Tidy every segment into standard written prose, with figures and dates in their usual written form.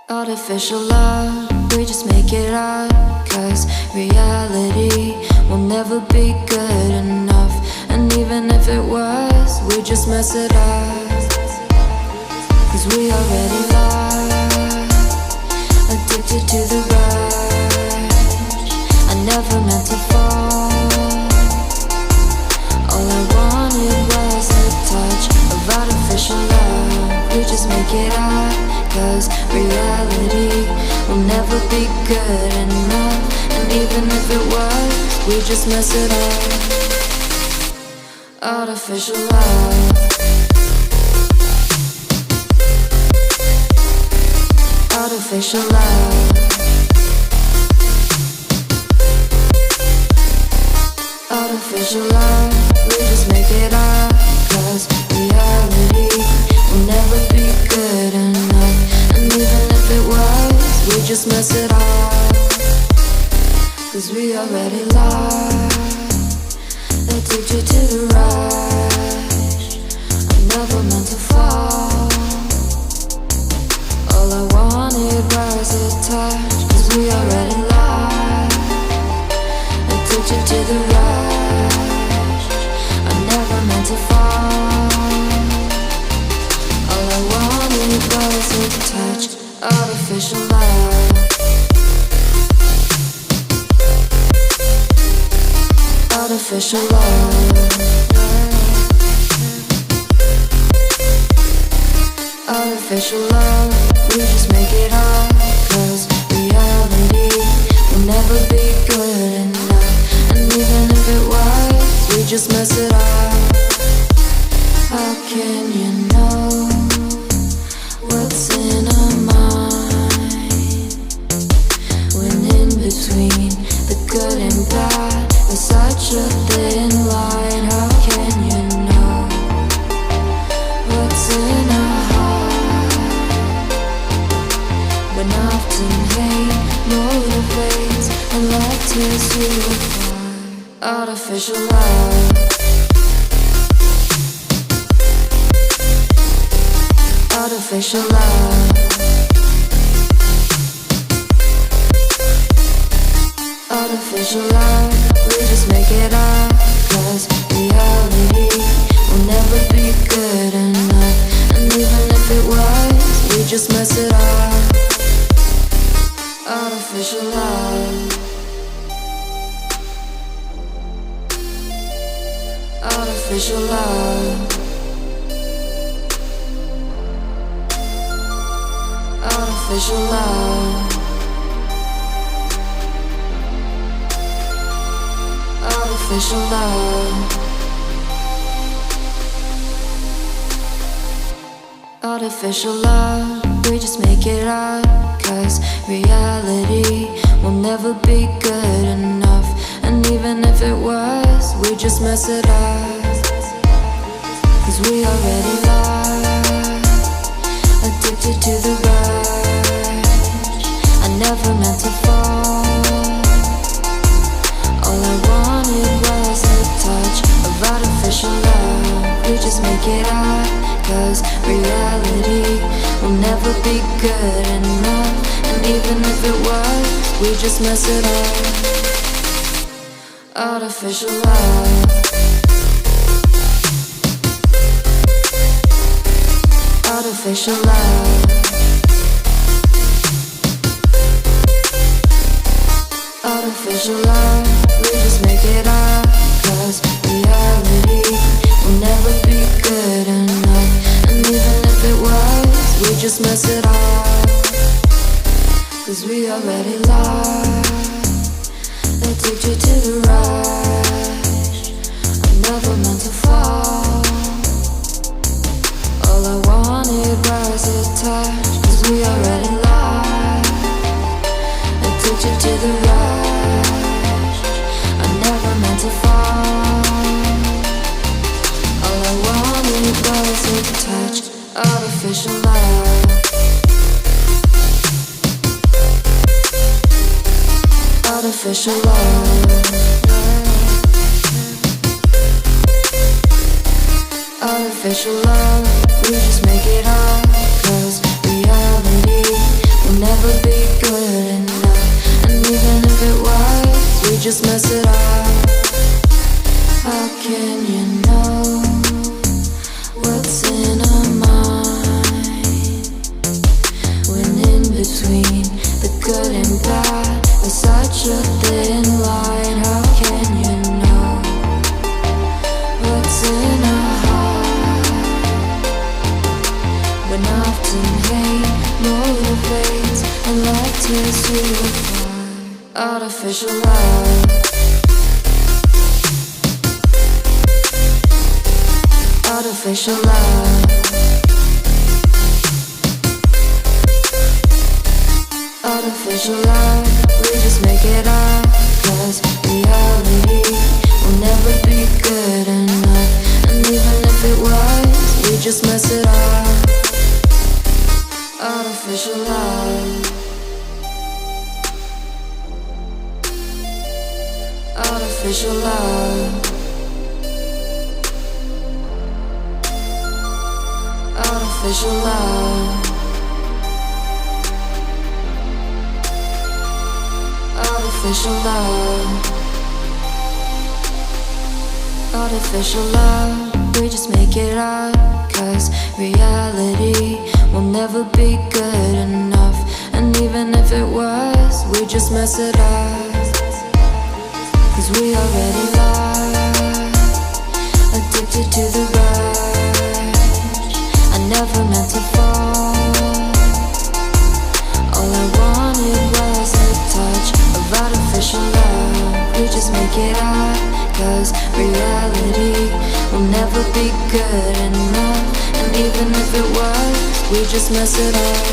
Artificial love, we just make it up. Cause reality will never be good enough. And even if it was, we just mess it up. Cause we already lost, addicted to the rush. I never meant to fall. All I wanted was a touch of artificial love. We just make it up. Cause reality will never be good enough. And even if it was, we just mess it up. Artificial love. Artificial love. Artificial love. We just make it up. Cause reality will never be good enough. And even if it was, we just mess it up. Cause we already lost, addicted to the rush. I never meant to fall. All I wanted was a touch. Cause we already lost, addicted to the rush. I never meant to fall. All I wanted was a touch. Artificial love. Artificial love. Artificial love. We just make it up. Cause reality will never be good enough. And even if it was, we just mess it up. How can you know what's in our mind when in between the good and bad there's such a thin line? How can you know what's in our heart when often hate motivates and love tears you apart? Artificial love. Artificial love. Artificial love. We just make it up. Cause reality will never be good enough. And even if it was, we just mess it up. Artificial love. Artificial love. Artificial love. Artificial love. Artificial love. We just make it up. Cause reality will never be good enough. And even if it was, we just mess it up. Cause we already lost, addicted to the rush. I never meant to fall. All I wanted was a touch of artificial love. We just make it up. Cause reality will never be good enough. And even if it was, we just mess it up. Artificial love. Artificial love. Artificial love. We just make it up. Cause reality will never be good enough. And even if it was, we just mess it up. Cause we already lost, addicted to the rush. I never meant to fall. All I wanted was a touch. Cause we already lost, addicted to the rush. I never meant to fall. All I wanted was a touch. Artificial love. Artificial love. Artificial love. We just make it up. Cause reality will when often hate motivates and love tears you apart. Artificial love. Artificial love. Artificial love. We just make it up, 'cause reality will never be good enough. And even if it was, we just mess it up. Artificial love. Artificial love. Artificial love. Artificial love. Artificial love. We just make it up, 'cause reality will never be good enough. And even if it was, we just mess it up. 'Cause we already lost, addicted to the rush. I never meant to fall. All I wanted was a touch of artificial love. We just make it up, 'cause reality will never be good enough. And even if it was, we just mess it up.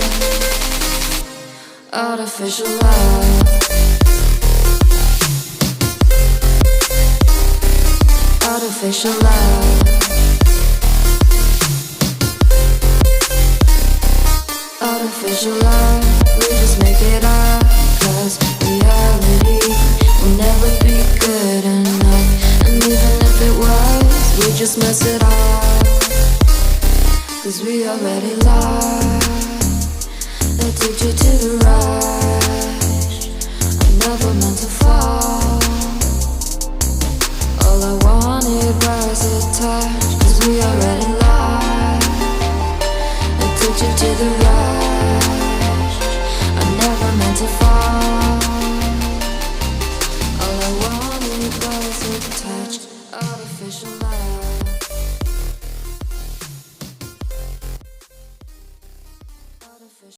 Artificial love. Artificial love. Artificial love. We just make it up, 'cause reality will never be good enough. And even if it was, we just mess it up. 'Cause we already lost, addicted to the rush. I never meant to fall. All I wanted was a touch. 'Cause we already lost, addicted to the rush.